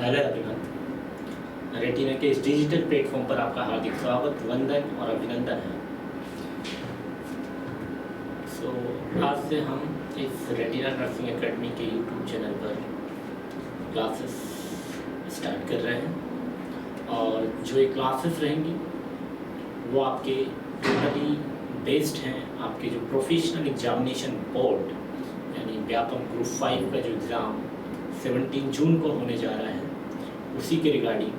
Hello अभिनंदन। Retina के इस डिजिटल प्लेटफॉर्म पर आपका हार्दिक स्वागत, वंदन और अभिनंदन है। आज से हम इस रेटिना नर्सिंग एकेडमी के यूट्यूब चैनल पर क्लासेस स्टार्ट कर रहे हैं और जो ये क्लासेस रहेंगी वो आपके टोटली बेस्ड हैं आपके जो प्रोफेशनल एग्जामिनेशन बोर्ड यानी व्यापम ग्रुप 5 का जो एग्ज़ाम 17 जून को होने जा रहा है उसी के रिगार्डिंग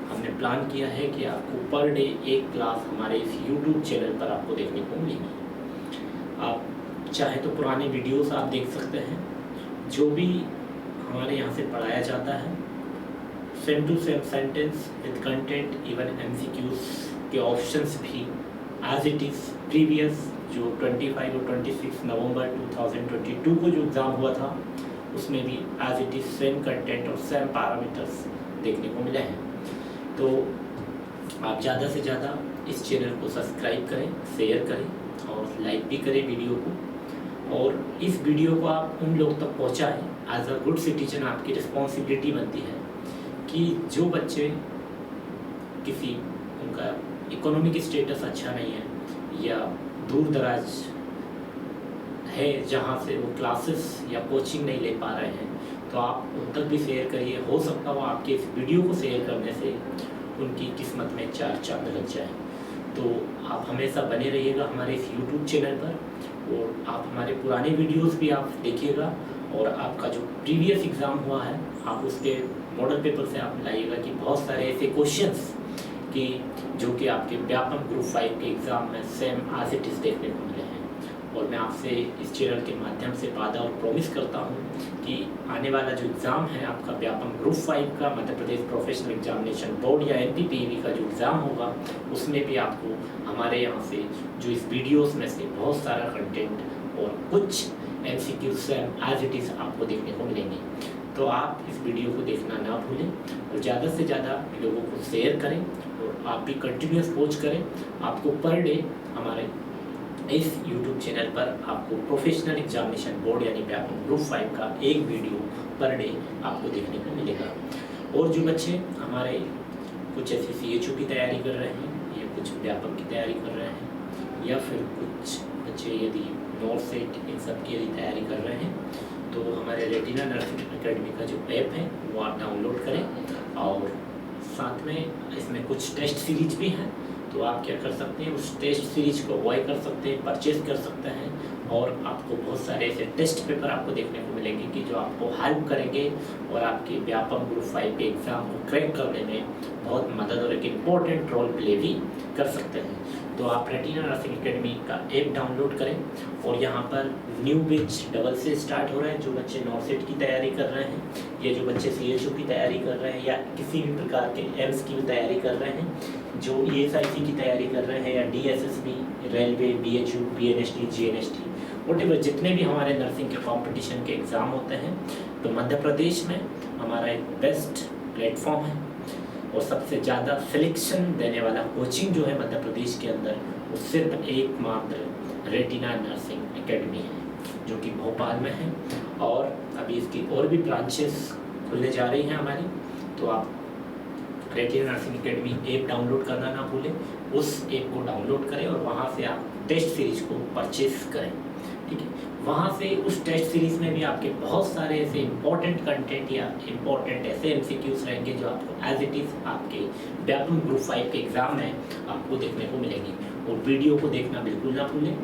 हमने प्लान किया है कि आपको पर डे एक क्लास हमारे इस यूट्यूब चैनल पर आपको देखने को मिलेगी। आप चाहे तो पुराने वीडियोस आप देख सकते हैं, जो भी हमारे यहाँ से पढ़ाया जाता है same to same sentence with content, even MCQs के ऑप्शंस भी एज इट इज़ प्रीवियस जो 25 और 26 नवंबर 2022 को जो एग्ज़ाम हुआ था उसमें भी as it is same content और सेम पैरामीटर्स देखने को मिले हैं। तो आप ज़्यादा से ज़्यादा इस चैनल को सब्सक्राइब करें, शेयर करें और लाइक भी करें वीडियो को, और इस वीडियो को आप उन लोग तक पहुंचाएं। एज अ गुड सिटीजन आपकी रिस्पॉन्सिबिलिटी बनती है कि जो बच्चे किसी उनका इकोनॉमिक स्टेटस अच्छा नहीं है या दूर दराज है जहाँ से वो क्लासेस या कोचिंग नहीं ले पा रहे हैं, तो आप उन तक भी शेयर करिए। हो सकता हो आपके इस वीडियो को शेयर करने से उनकी किस्मत में 4 चांद लग जाए। तो आप हमेशा बने रहिएगा हमारे इस यूट्यूब चैनल पर, और आप हमारे पुराने वीडियोस भी आप देखिएगा, और आपका जो प्रीवियस एग्ज़ाम हुआ है आप उसके मॉडल पेपर से आप लाइएगा कि बहुत सारे ऐसे क्वेश्चंस कि जो कि आपके व्यापम ग्रुप 5 के एग्ज़ाम में सेम एज इट इज़ देखने को मिले हैं। और मैं आपसे इस चैनल के माध्यम से वादा और प्रॉमिस करता हूं कि आने वाला जो एग्ज़ाम है आपका व्यापम ग्रुप 5 का Madhya Pradesh professional examination board या MPPEB का जो एग्ज़ाम होगा उसमें भी आपको हमारे यहाँ से जो इस वीडियोस में से बहुत सारा कंटेंट और कुछ MCQ same as it is आपको देखने को मिलेंगे। तो आप इस वीडियो को देखना ना भूलें और ज़्यादा से ज़्यादा लोगों को शेयर करें, और आप भी कंटिन्यूस वॉच करें। आपको पर डे हमारे इस YouTube चैनल पर आपको प्रोफेशनल एग्जामिनेशन बोर्ड यानी व्यापम ग्रुप 5 का एक वीडियो पर डे आपको देखने को मिलेगा। और जो बच्चे हमारे कुछ ऐसे CHO की तैयारी कर रहे हैं या कुछ व्यापम की तैयारी कर रहे हैं, या फिर कुछ बच्चे यदि नॉर्थ सेट इन सब की यदि तैयारी कर रहे हैं, तो हमारे रेटिना नर्सिंग एकेडमी का जो ऐप है वो आप डाउनलोड करें। और साथ में इसमें कुछ टेस्ट सीरीज भी हैं, तो आप क्या कर सकते हैं उस टेस्ट सीरीज को बाय कर सकते हैं, परचेज कर सकते हैं, और आपको बहुत सारे ऐसे टेस्ट पेपर आपको देखने को मिलेंगे कि जो आपको हेल्प करेंगे और आपके व्यापम ग्रुप 5 के एग्ज़ाम को क्रैक करने में बहुत मदद और एक इम्पोर्टेंट रोल प्ले भी कर सकते हैं। तो आप रेटिना नर्सिंग एकेडमी का ऐप डाउनलोड करें, और यहाँ पर न्यू बैच डबल से स्टार्ट हो रहा है। जो बच्चे नॉर्थ सेट की तैयारी कर रहे हैं या जो बच्चे CHO की तैयारी कर रहे हैं या किसी भी प्रकार के एम्स की भी तैयारी कर रहे हैं, जो ESIC की तैयारी कर रहे हैं या DSSB, railway, BHU, BNST, GNST, whatever जितने भी हमारे नर्सिंग के कंपटीशन के एग्ज़ाम होते हैं, तो मध्य प्रदेश में हमारा एक बेस्ट प्लेटफॉर्म है और सबसे ज़्यादा सिलेक्शन देने वाला कोचिंग जो है मध्य प्रदेश के अंदर वो सिर्फ एकमात्र रेटिना नर्सिंग एकेडमी है जो कि भोपाल में है। और अभी इसकी और भी ब्रांचेस खुलने जा रही हैं हमारी, तो आप retina nursing academy app download करना ना भूलें। उस ऐप को डाउनलोड करें और वहाँ से आप टेस्ट सीरीज को परचेज करें, ठीक है। वहाँ से उस टेस्ट सीरीज़ में भी आपके बहुत सारे ऐसे इंपॉर्टेंट कंटेंट या इंपॉर्टेंट ऐसे MCQs रहेंगे जो आपको एज इट इज़ आपके व्यापम ग्रुप 5 के एग्ज़ाम में आपको देखने को मिलेंगे। और वीडियो को देखना बिल्कुल ना भूलें,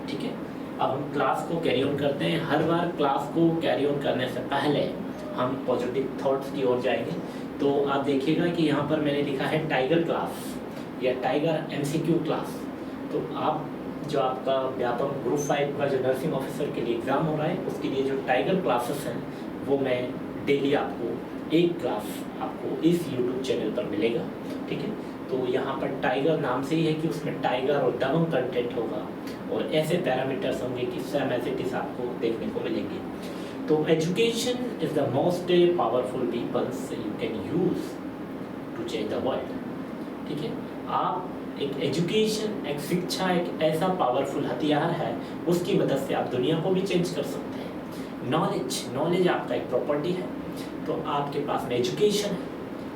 ठीक है। अब हम क्लास को कैरी ऑन करते हैं। हर बार क्लास को कैरी ऑन करने से पहले हम पॉजिटिव थॉट्स की ओर जाएंगे। तो आप देखिएगा कि यहाँ पर मैंने लिखा है टाइगर क्लास या टाइगर MCQ क्लास। तो आप जो आपका व्यापम ग्रुप 5 का जो नर्सिंग ऑफिसर के लिए एग्ज़ाम हो रहा है उसके लिए जो टाइगर क्लासेस हैं वो मैं डेली आपको एक क्लास आपको इस YouTube चैनल पर मिलेगा, ठीक है। तो यहाँ पर टाइगर नाम से ही है कि उसमें टाइगर और दबंग कंटेंट होगा और ऐसे पैरामीटर्स होंगे कि सेम एज इट इज़ आपको देखने को मिलेंगे। तो education is the most powerful weapons you can use to change the world, ठीक है। आप एक एजुकेशन, एक शिक्षा एक ऐसा पावरफुल हथियार है, उसकी मदद से आप दुनिया को भी चेंज कर सकते हैं। नॉलेज आपका एक प्रॉपर्टी है। तो आपके पास में एजुकेशन है,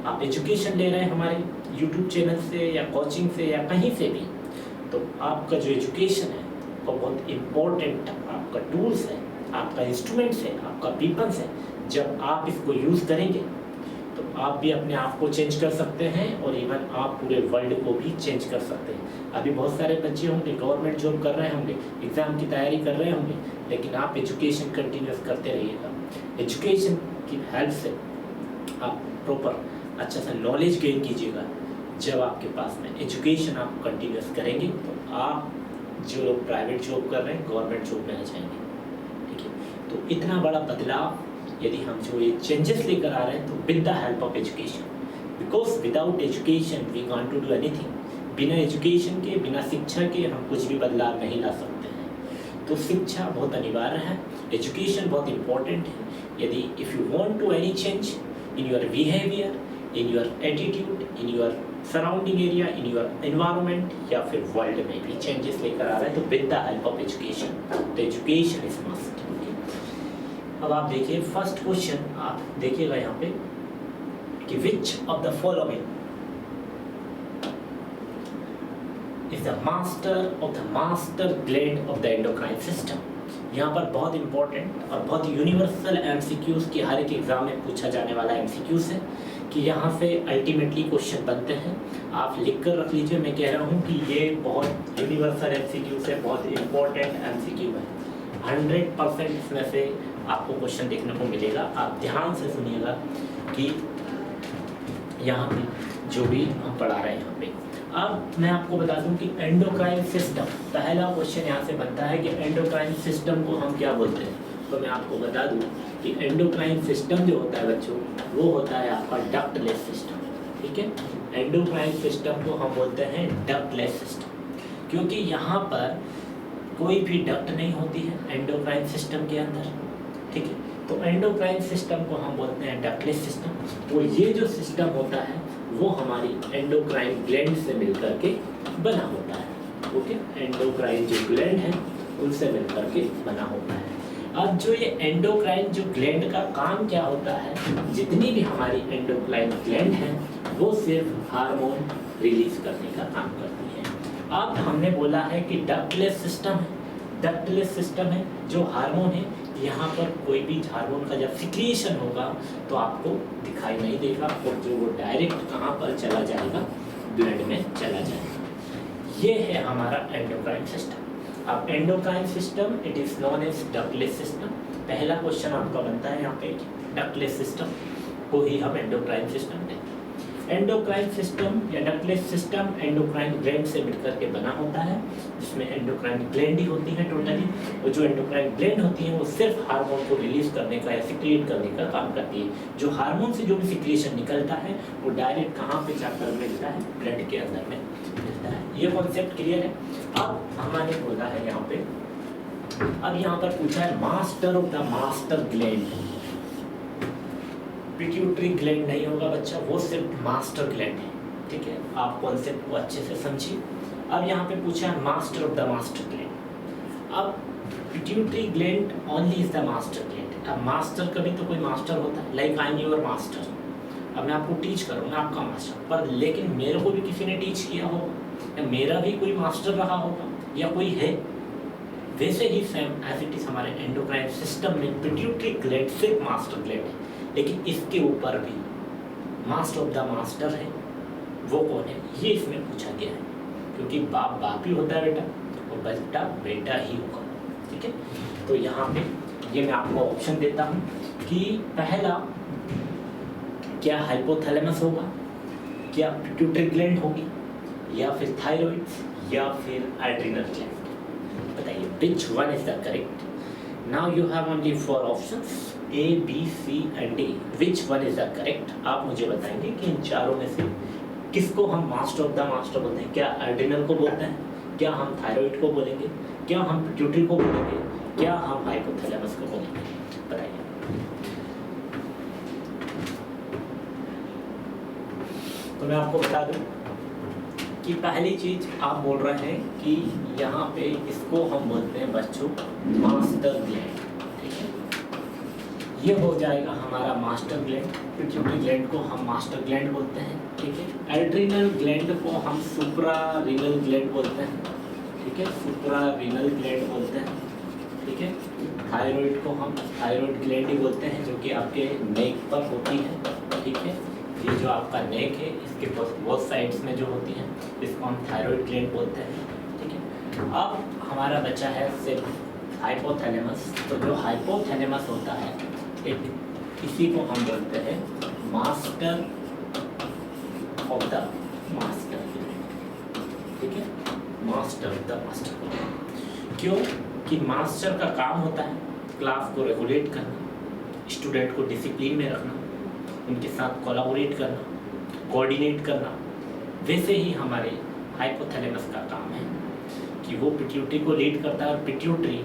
आप एजुकेशन ले रहे हैं हमारे यूट्यूब चैनल से या कोचिंग से या कहीं से भी, तो आपका जो एजुकेशन है वो बहुत इम्पोर्टेंट आपका टूल्स है, आपका इंस्ट्रूमेंट्स है, आपका पीपल्स है। जब आप इसको यूज़ करेंगे तो आप भी अपने आप को चेंज कर सकते हैं और इवन आप पूरे वर्ल्ड को भी चेंज कर सकते हैं। अभी बहुत सारे बच्चे होंगे गवर्नमेंट जॉब कर रहे होंगे, एग्ज़ाम की तैयारी कर रहे होंगे, लेकिन आप एजुकेशन कंटिन्यूस करते रहिएगा। एजुकेशन की हेल्प से आप प्रॉपर अच्छा सा नॉलेज गेन कीजिएगा। जब आपके पास में एजुकेशन आप कंटिन्यूस करेंगे तो आप जो लोग प्राइवेट जॉब कर रहे हैं गवर्नमेंट जॉब में आ जाएंगे, ठीक है। तो इतना बड़ा बदलाव यदि हम जो ये चेंजेस लेकर आ रहे हैं तो with the help of education, because without education we can't to do anything. बिना एजुकेशन के, बिना शिक्षा के हम कुछ भी बदलाव नहीं ला सकते हैं। तो शिक्षा बहुत अनिवार्य है, एजुकेशन बहुत इम्पोर्टेंट है। यदि if you want to any change in your behaviour, in your attitude, in your surrounding area, in your environment या फिर वर्ल्ड में भी चेंजेस लेकर आ रहे हैं तो with the help of education, तो एजुकेशन इज मस्ट। अब आप देखिए फर्स्ट क्वेश्चन, आप देखिएगा यहाँ पे कि विच of the following is the master of the master gland of the endocrine system. यहाँ पर बहुत इंपॉर्टेंट और बहुत यूनिवर्सल एमसीक्यूज की हर एक एग्जाम में पूछा जाने वाला एमसीक्यूज है कि यहाँ से अल्टीमेटली क्वेश्चन बनते हैं। आप लिख कर रख लीजिए, मैं कह रहा हूँ कि ये बहुत यूनिवर्सल एमसीक्यूज है, बहुत इंपॉर्टेंट एमसीक्यू है। 100% इसमें से आपको क्वेश्चन देखने को मिलेगा। आप ध्यान से सुनिएगा कि यहाँ पे जो भी हम पढ़ा रहे हैं यहाँ पे। अब मैं आपको बता दूं कि एंडोक्राइन सिस्टम, पहला क्वेश्चन यहाँ से बनता है कि एंडोक्राइन सिस्टम को हम क्या बोलते हैं। तो मैं आपको बता दूं कि एंडोक्राइन सिस्टम जो होता है बच्चों, वो होता है आपका डक्टलेस सिस्टम, ठीक है। एंडोक्राइन सिस्टम को हम बोलते हैं डक्टलेस सिस्टम, क्योंकि यहाँ पर कोई भी डक्ट नहीं होती है एंडोक्राइन सिस्टम के अंदर, ठीक है। तो एंडोक्राइन सिस्टम को हम बोलते हैं डक्टलेस सिस्टम। और ये जो सिस्टम होता है वो हमारी एंडोक्राइन ग्लैंड से मिलकर के बना होता है, ओके। एंडोक्राइन जो ग्लैंड है उनसे मिलकर के बना होता है। अब जो ये एंडोक्राइन जो ग्लैंड का काम क्या होता है, जितनी भी हमारी एंडोक्राइन ग्लैंड है वो सिर्फ हार्मोन रिलीज करने का काम करती है। अब हमने बोला है कि डक्टलेस सिस्टम है, डक्टलेस सिस्टम है जो हार्मोन है, यहाँ पर कोई भी हार्मोन का जब सिक्रिएशन होगा तो आपको दिखाई नहीं देगा और जो वो डायरेक्ट कहाँ पर चला जाएगा, ब्लड में चला जाएगा। ये है हमारा एंडोक्राइन सिस्टम। अब endocrine system it is known as ductless system. पहला क्वेश्चन आपका बनता है यहाँ पे डक्टलेस सिस्टम को ही हम एंडोक्राइन सिस्टम कहते हैं। एंडोक्राइन सिस्टम या डक्टलेस सिस्टम एंडोक्राइन ग्लैंड से मिलकर के बना होता है, जिसमें एंडोक्राइन ग्लैंड ही होती है टोटली। और जो एंडोक्राइन ग्लैंड होती है वो सिर्फ हार्मोन को रिलीज करने का या सिक्रिएट करने का काम करती है। जो हार्मोन से जो भी सिक्रिएशन निकलता है वो डायरेक्ट कहाँ पे जाकर मिलता है, ब्लड के अंदर में मिलता है। ये कॉन्सेप्ट क्लियर है। अब हमने बोला है यहाँ पे, अब यहाँ पर पूछा है master of the master gland. Pituitary gland नहीं होगा बच्चा, वो सिर्फ मास्टर ग्लैंड है, ठीक है। आप कॉन्सेप्ट को अच्छे से समझिए। अब यहाँ पे पूछा है master of the master gland. अब pituitary gland only is the master gland. अब मास्टर का भी तो कोई मास्टर होता है, like I am your master. अब मैं आपको टीच करूँगा, आपका मास्टर, पर लेकिन मेरे को भी किसी ने टीच किया होगा या मेरा भी कोई मास्टर रहा होगा या कोई है। वैसे ही सेम एज इट इज हमारे एंडोक्राइन सिस्टम में पिट्यूटरी ग्लैंड सिर्फ मास्टर ग्लैंड है, लेकिन इसके ऊपर भी मास्टर ऑफ द मास्टर है, वो कौन है ये इसमें पूछा गया है। क्योंकि बाप बाप ही होता है बेटा और बेटा बेटा ही होगा, ठीक है। तो यहाँ पे ये मैं आपको ऑप्शन देता हूँ कि पहला क्या हाइपोथैलेमस होगा, क्या पिट्यूटरी ग्लैंड होगी, या फिर थायराइड या फिर एड्रिनल ग्लैंड। बताइए which one is the correct. Now you have only 4 options A, B, C and D. Which one is the correct? आप मुझे बताएंगे कि इन चारों में से किसको हम मास्टर ऑफ द मास्टर बोलते हैं। क्या एड्रिनल को बोलते हैं, क्या हम थायराइड को बोलेंगे, क्या हम पिट्यूटरी को बोलेंगे, क्या हम हाइपोथैलेमस को बोलेंगे, बताइए। तो मैं आपको बता दूं कि पहली चीज आप बोल रहे हैं कि यहाँ पे इसको हम बोलते हैं बच्चों मास्टर ग्लैंड, ठीक है। ये हो जाएगा हमारा मास्टर ग्लैंड। पिट्यूटरी ग्लैंड को हम मास्टर ग्लैंड बोलते हैं, ठीक है। एड्रिनल ग्लैंड को हम सुप्रारीनल ग्लैंड बोलते हैं, ठीक है, सुप्रारीनल ग्लैंड बोलते हैं, ठीक है। थायराइड को हम थायराइड ग्लैंड ही बोलते हैं, जो कि आपके नेक पर होती है, ठीक है। ये जो आपका नेक है इसके बोथ साइड्स में जो होती हैं इसको हम थायराइड ग्लैंड बोलते हैं, ठीक है। अब हमारा बचा है सिर्फ हाइपोथैलेमस। तो जो हाइपोथैलेमस होता है इसी को हम बोलते हैं master of the master gland, ठीक है, master of the master gland. क्यों कि मास्टर का काम होता है क्लास को रेगुलेट करना, स्टूडेंट को डिसिप्लिन में रखना, उनके साथ कोलैबोरेट करना, कोऑर्डिनेट करना। वैसे ही हमारे हाइपोथैलेमस का काम है कि वो पिट्यूटरी को लीड करता है, और पिट्यूटरी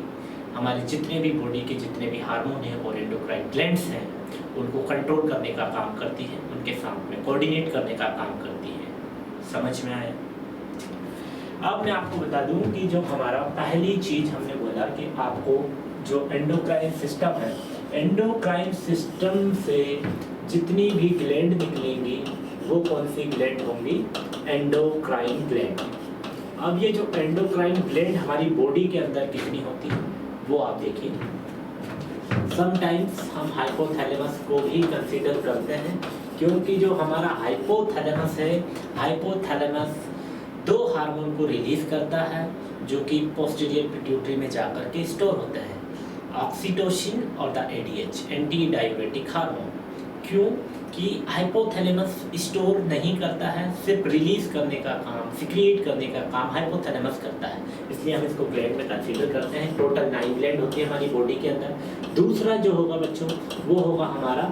हमारे जितने भी बॉडी के जितने भी हार्मोन हैं और एंडोक्राइन ग्लैंड्स हैं उनको कंट्रोल करने का काम करती है, उनके साथ में कोऑर्डिनेट करने का काम करती है। समझ में आया? अब मैं आपको बता दूं कि जो हमारा पहली चीज हमने बोला कि आपको जो एंडोक्राइन सिस्टम है, एंडोक्राइन सिस्टम से जितनी भी ग्लैंड निकलेंगी वो कौन सी ग्लैंड होंगी? Endocrine gland. अब ये जो एंडोक्राइन ग्लैंड हमारी बॉडी के अंदर कितनी होती है वो आप देखिए। समटाइम्स हम हाइपोथैलेमस को भी कंसीडर करते हैं, क्योंकि जो हमारा हाइपोथैलेमस है, हाइपोथैलेमस दो हार्मोन को रिलीज करता है जो कि पोस्टीरियर पिट्यूटरी में जाकर के स्टोर होते हैं, ऑक्सीटोसिन और the ADH, anti diuretic hormone. क्यों कि हाइपोथैलेमस स्टोर नहीं करता है, सिर्फ रिलीज करने का काम, सिक्रिएट करने का काम हाइपोथैलेमस करता है, इसलिए हम इसको ग्लैंड में कंसीडर करते हैं। टोटल 9 ग्लैंड होती है हमारी बॉडी के अंदर। दूसरा जो होगा बच्चों वो होगा हमारा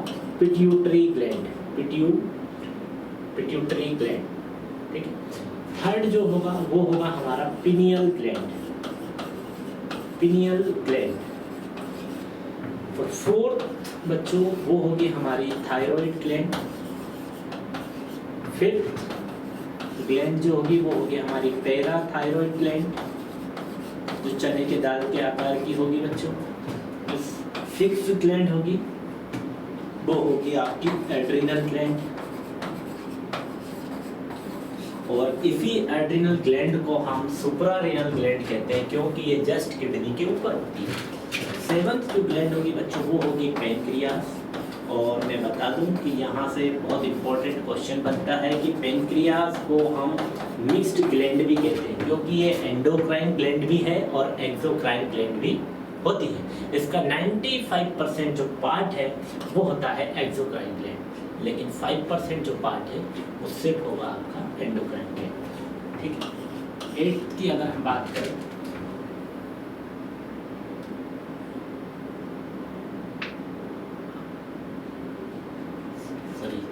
पिट्यूटरी ग्लैंड, पिट्यूटरी ग्लैंड, ठीक है। थर्ड जो होगा वो होगा हमारा पिनियल ग्लैंड, पिनियल ग्लैंड। और फोर्थ बच्चों वो होगी हमारी थायराइड ग्लैंड। फिफ्थ ग्लैंड जो होगी वो होगी हमारी पैराथायराइड ग्लैंड, जो चने के दाल के आकार की होगी बच्चों। सिक्स्थ ग्लैंड होगी वो होगी आपकी एड्रिनल ग्लैंड, और इसी एड्रिनल ग्लैंड को हम सुप्रारेनल ग्लैंड कहते हैं, क्योंकि ये जस्ट किडनी के ऊपर होती है। सेवंथ जो ग्लैंड होगी बच्चों वो होगी पेनक्रियास। और मैं बता दूं कि यहाँ से बहुत इंपॉर्टेंट क्वेश्चन बनता है कि पेनक्रियास को हम मिक्स्ड ग्लैंड भी कहते हैं, क्योंकि ये एंडोक्राइन ग्लैंड भी है और एक्सोक्राइन ग्लैंड भी होती है। इसका 95% जो पार्ट है वो होता है एक्सोक्राइन ग्लैंड, लेकिन 5% जो पार्ट है वो सिर्फ होगा आपका एंडोक्राइन ग्लैंड, ठीक है। 8th की अगर हम बात करें,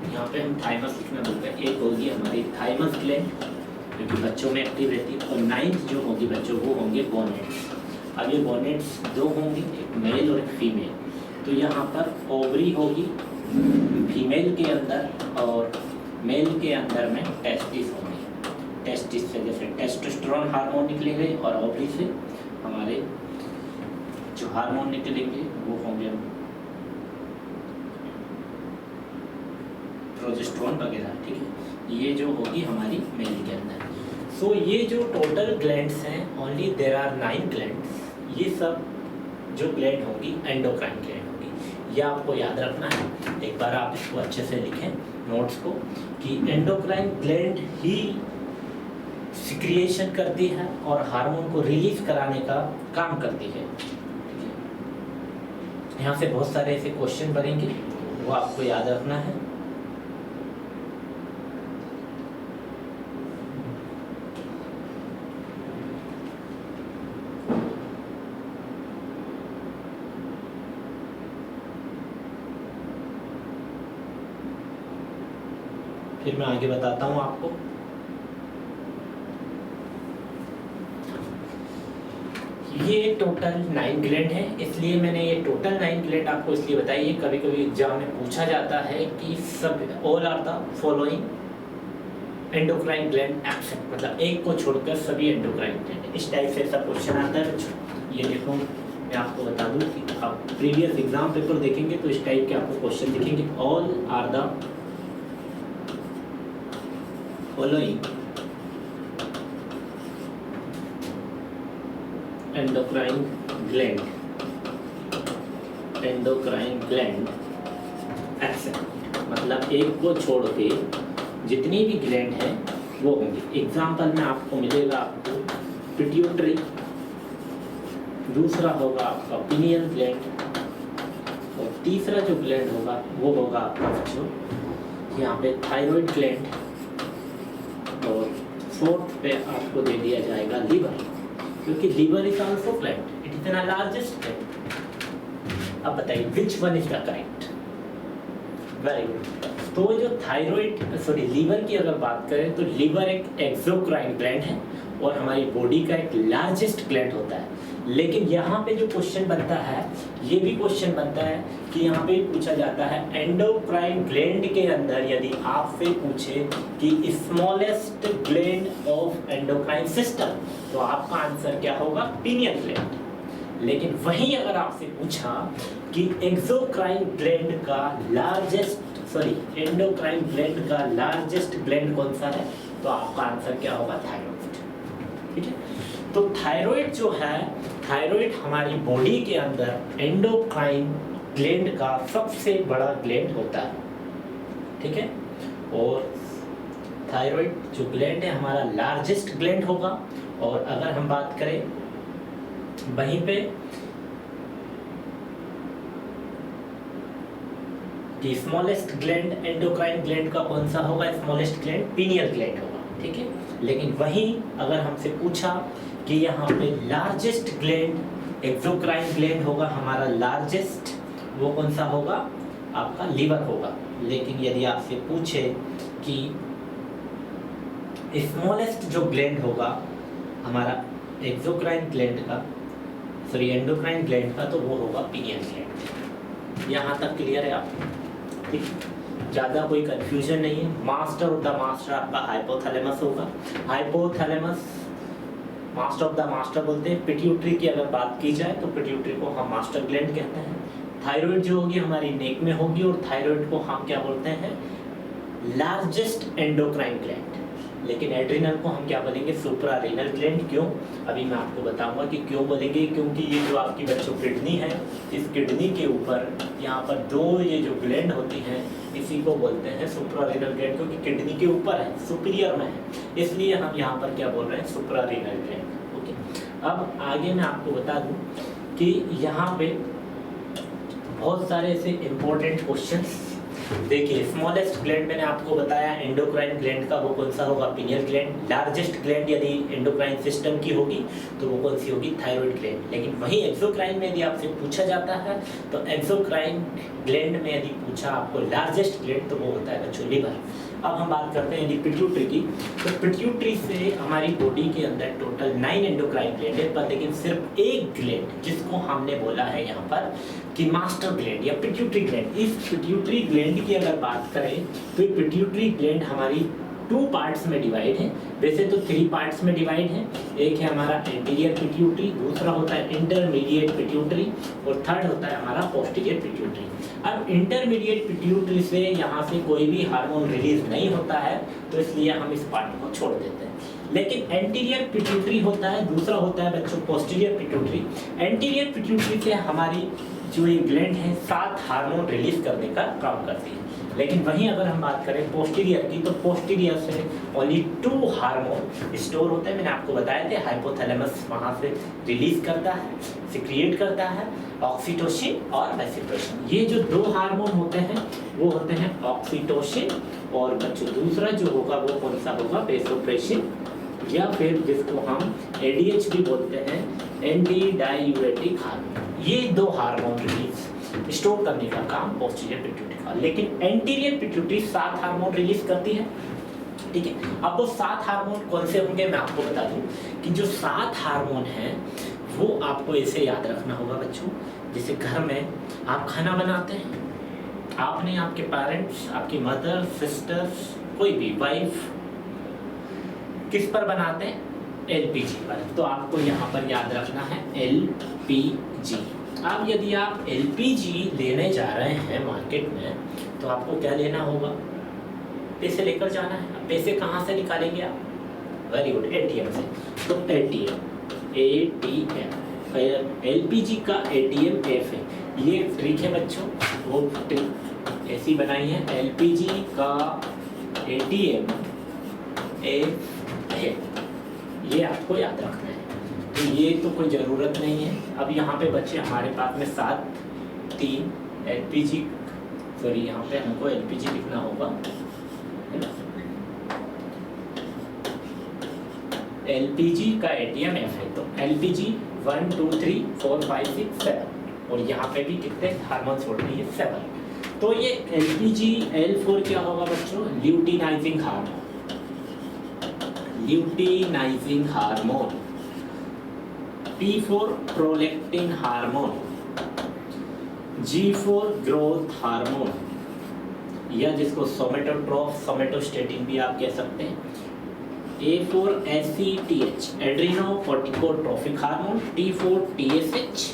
यहाँ पे हम थाइमस लिखना बोलते हैं। एक होगी हमारी थाइमस ग्लैंड जो कि बच्चों में एक्टिव रहती है, और 9th जो होगी बच्चों वो होंगे गोनेट्स। अब ये गोनेट्स दो होंगी, एक मेल और एक फीमेल। तो यहाँ पर ओवरी होगी फीमेल के अंदर, और मेल के अंदर में टेस्टिस होंगे। टेस्टिस से जैसे टेस्टोस्टेरोन हार्मोन निकलेंगे, और ओवरी से हमारे जो हार्मोन निकलेंगे वो होंगे प्रोजेस्टेरोन वगैरह, ठीक है। ये जो होगी हमारी मेल के अंदर। सो ये जो टोटल ग्लैंड्स हैं, ओनली देयर आर 9 ग्लैंड्स। ये सब जो ग्लैंड होगी एंडोक्राइन ग्लैंड होगी, ये आपको याद रखना है। एक बार आप इसको अच्छे से लिखें नोट्स को कि एंडोक्राइन ग्लैंड ही सिक्रिएशन करती है और हार्मोन को रिलीज कराने का काम करती है। यहाँ से बहुत सारे ऐसे क्वेश्चन बनेंगे, वो आपको याद रखना है। फिर मैं आगे बताता हूँ आपको। ये टोटल 9 ग्लैंड है, इसलिए मैंने ये टोटल 9 ग्लैंड आपको इसलिए बताई है। कभी कभी एग्जाम में पूछा जाता है कि सब all are the following endocrine gland except, मतलब एक को छोड़कर सभी एंडोक्राइन ग्लैंड। इस टाइप से सब क्वेश्चन आता है। ये देखो मैं आपको बता दूं कि आप प्रीवियस एग्जाम पेपर देखेंगे तो इस टाइप के आपको क्वेश्चन दिखेंगे। All are the following endocrine gland except, मतलब एक को छोड़ के जितनी भी ग्लैंड है वो होंगे। एग्जाम्पल में आपको मिलेगा आपको पिट्यूटरी, दूसरा होगा आपका पिनियन ग्लैंड, और तीसरा जो ग्लैंड होगा वो होगा आपका जो यहाँ पे थायराइड ग्लैंड, और फोर्थ पे आपको दे दिया जाएगा लीवर, क्योंकि liver is also gland, it is the largest gland. अब बताइए which one is the correct? Very good. तो जो लीवर की अगर बात करें तो लीवर एक एक्सोक्राइन ग्लैंड है और हमारी बॉडी का एक लार्जेस्ट ग्लैंड होता है। लेकिन यहाँ पे जो क्वेश्चन बनता है, ये भी क्वेश्चन बनता है कि यहाँ पे पूछा जाता है एंडोक्राइन ग्लैंड के अंदर यदि आपसे पूछे कि smallest gland of endocrine system, तो आपका आंसर क्या होगा? Pinion gland. लेकिन वहीं अगर आपसे पूछा कि एक्सोक्राइन ग्लैंड का एंडोक्राइन ग्लैंड का लार्जेस्ट ग्लैंड कौन सा है, तो आपका आंसर क्या होगा? थायराइड। ठीक है, तो थायराइड जो है, थायराइड हमारी बॉडी के अंदर एंडोक्राइन ग्लैंड का सबसे बड़ा ग्लैंड होता है। ठीक है, और थायराइड जो ग्लैंड है हमारा लार्जेस्ट ग्लैंड होगा। और अगर हम बात करें वहीं पे कि स्मॉलेस्ट ग्लैंड एंडोक्राइन ग्लैंड का कौन सा होगा? स्मॉलेस्ट ग्लैंड पिनियल ग्लैंड होगा। ठीक है, लेकिन वहीं अगर हमसे पूछा कि यहाँ पे लार्जेस्ट ग्लैंड एक्सोक्राइन ग्लैंड होगा हमारा लार्जेस्ट, वो कौन सा होगा? आपका लीवर होगा। लेकिन यदि आपसे पूछे कि स्मॉलेस्ट जो ग्लैंड होगा हमारा एक्सोक्राइन ग्लैंड का, एंडोक्राइन ग्लैंड का, तो वो होगा पिनियन ग्लैंड। यहाँ तक क्लियर है आपको? ठीक, ज़्यादा कोई कंफ्यूजन नहीं है। मास्टर ऑफ द मास्टर आपका हाइपोथैलेमस होगा। Hypothalamus master of the master बोलते हैं। पिट्यूटरी की अगर बात की जाए तो पिट्यूटरी को हम मास्टर ग्लैंड कहते हैं। थायराइड जो होगी हमारी नेक में होगी, और थायराइड को हम क्या बोलते हैं? Largest endocrine gland. लेकिन एड्रिनल को हम क्या बोलेंगे? सुप्रारेनल ग्लैंड। क्यों? अभी मैं आपको बताऊंगा कि क्यों बोलेंगे। क्योंकि ये जो आपकी बच्चों किडनी है, इस किडनी के ऊपर यहाँ पर दो ये जो ग्लैंड होती हैं, इसी को बोलते हैं सुप्रारेनल ग्लैंड, क्योंकि किडनी के ऊपर है, सुपीरियर में है, इसलिए हम यहाँ पर क्या बोल रहे हैं? सुप्रारेनल ग्लैंड। ओके, अब आगे मैं आपको बता दूं कि यहाँ पे बहुत सारे ऐसे इंपॉर्टेंट क्वेश्चंस देखिए। स्मॉलेस्ट ग्लैंड मैंने आपको बताया एंडोक्राइन ग्लैंड का, वो कौन सा होगा? Pineal gland. लार्जेस्ट ग्लैंड यदि एंडोक्राइन सिस्टम की होगी तो वो कौन सी होगी? Thyroid gland. लेकिन वही एक्सोक्राइन में यदि आपसे पूछा जाता है तो एक्सोक्राइन ग्लैंड में यदि पूछा आपको लार्जेस्ट ग्लैंड, तो वो होता है बच्चों लीवर। अब हम बात करते हैं यदि पिट्यूटरी की, तो पिट्यूटरी से हमारी बॉडी के अंदर टोटल 9 एंडोक्राइन ग्लैंड है, पर लेकिन सिर्फ एक ग्लैंड जिसको हमने बोला है यहाँ पर कि मास्टर ग्लैंड या पिट्यूटरी ग्लैंड। इस पिट्यूटरी ग्लैंड की अगर बात करें तो ये पिट्यूटरी ग्लैंड हमारी 2 पार्ट्स में डिवाइड है। वैसे तो 3 पार्ट्स में डिवाइड है। एक है हमारा एंटीरियर पिट्यूटरी, दूसरा होता है इंटरमीडिएट पिट्यूटरी, और थर्ड होता है हमारा पोस्टीरियर पिट्यूटरी। अब इंटरमीडिएट पिट्यूटरी से यहाँ से कोई भी हार्मोन रिलीज नहीं होता है, तो इसलिए हम इस पार्ट को छोड़ देते हैं। लेकिन एंटीरियर पिट्यूटरी होता है, दूसरा होता है बच्चों पोस्टीरियर पिट्यूटरी। एंटीरियर पिट्यूटरी से हमारी जो ये ग्लैंड है 7 हार्मोन रिलीज करने का काम करती है। लेकिन वहीं अगर हम बात करें पोस्टीरियर की, तो पोस्टीरियर से ओनली 2 हार्मोन स्टोर होते हैं। मैंने आपको बताया थे, हाइपोथैलेमस वहाँ से रिलीज करता है, सिक्रिएट करता है, ऑक्सीटोसिन और वेसिप्रेशन। ये जो 2 हार्मोन होते हैं वो होते हैं ऑक्सीटोसिन, और बच्चों दूसरा जो होगा वो कौन सा होगा? वेसोप्रेसिन, या फिर जिसको हम एडीएच भी बोलते हैं, एंटी डायूरेटिक हार्मोन। ये 2 हार्मोन रिलीज स्टोर करने का काम पोस्टीरियर पिट्यूटरी का। लेकिन एंटीरियर पिट्यूटरी 7 हार्मोन रिलीज करती है। ठीक है, अब वो 7 हार्मोन कौन से होंगे मैं आपको बता दूं कि जो 7 हार्मोन हैं वो आपको ऐसे याद रखना होगा बच्चों। जैसे घर में आप खाना बनाते हैं, आपने आपके पेरेंट्स, आपकी मदर, सिस्टर्स, कोई भी वाइफ किस पर बनाते हैं? एलपीजी पर, तो आपको यहाँ पर याद रखना है एलपीजी। अब यदि आप एलपीजी लेने जा रहे हैं मार्केट में, तो आपको क्या लेना होगा? पैसे लेकर जाना है। पैसे कहाँ से निकालेंगे आप? वेरी गुड, एटीएम से। तो एटीएम एलपीजी का एटीएम एफ है। ये ट्रिक है बच्चों, वो ट्रिक ऐसी बनाई है, एलपीजी का एटीएम एफ है, ये आपको याद रखना है। तो ये तो कोई ज़रूरत नहीं है। अब यहाँ पे बच्चे हमारे पास में 7-3 एलपीजी, सॉरी यहाँ पे हमको एलपीजी लिखना होगा, है ना? एलपीजी का एटीएम एफ है, तो एलपीजी 1 2 3 4 5 6 7, और यहाँ पे भी कितने हार्मोन छोड़ रही है? 7। तो ये एलपीजी L4 क्या होगा बच्चों? Luteinizing hormone, luteinising hormone. P4 prolactin hormone, G4 growth hormone, या जिसको सोमेटोट्रोफ सोमेटोस्टेटिन भी आप कह सकते हैं। A4 ACTH adrenocorticotrophic hormone, T4 TSH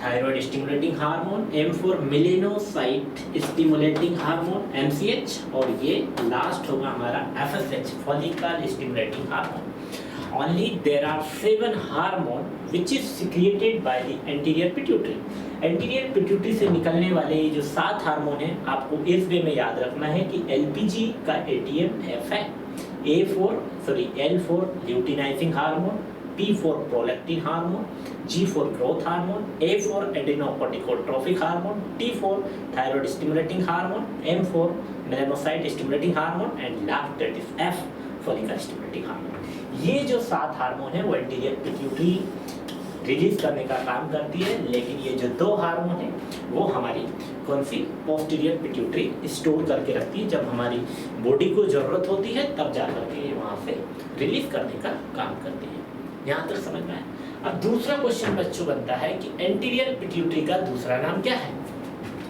thyroid stimulating hormone, M4 melanocyte stimulating hormone MCH, और ये लास्ट होगा हमारा FSH follicle stimulating hormone. Only there are 7 hormone which is secreted by the anterior pituitary। Anterior pituitary से निकलने वाले ये जो 7 hormone हैं, आपको इस वे में याद रखना है कि एलपीजी का एटीएम एफ है, L4 luteinizing hormone, P4 prolactin hormone, G4 growth hormone, A4 adrenocorticotropic hormone, T4 thyroid stimulating hormone, M4 melanocyte stimulating hormone, and last that is F follicle stimulating hormone. ये जो 7 hormone है वो anterior pituitary release करने का काम करती है, लेकिन ये जो 2 हार्मोन है वो हमारी कौन सी? पोस्टीरियर पिट्यूटरी स्टोर करके रखती है। जब हमारी बॉडी को ज़रूरत होती है तब जा करके ये वहाँ से रिलीज करने का काम करती है। यहाँ तक समझ में आया? अब दूसरा क्वेश्चन बच्चों बनता है कि एंटीरियर पिट्यूटरी का दूसरा नाम क्या है?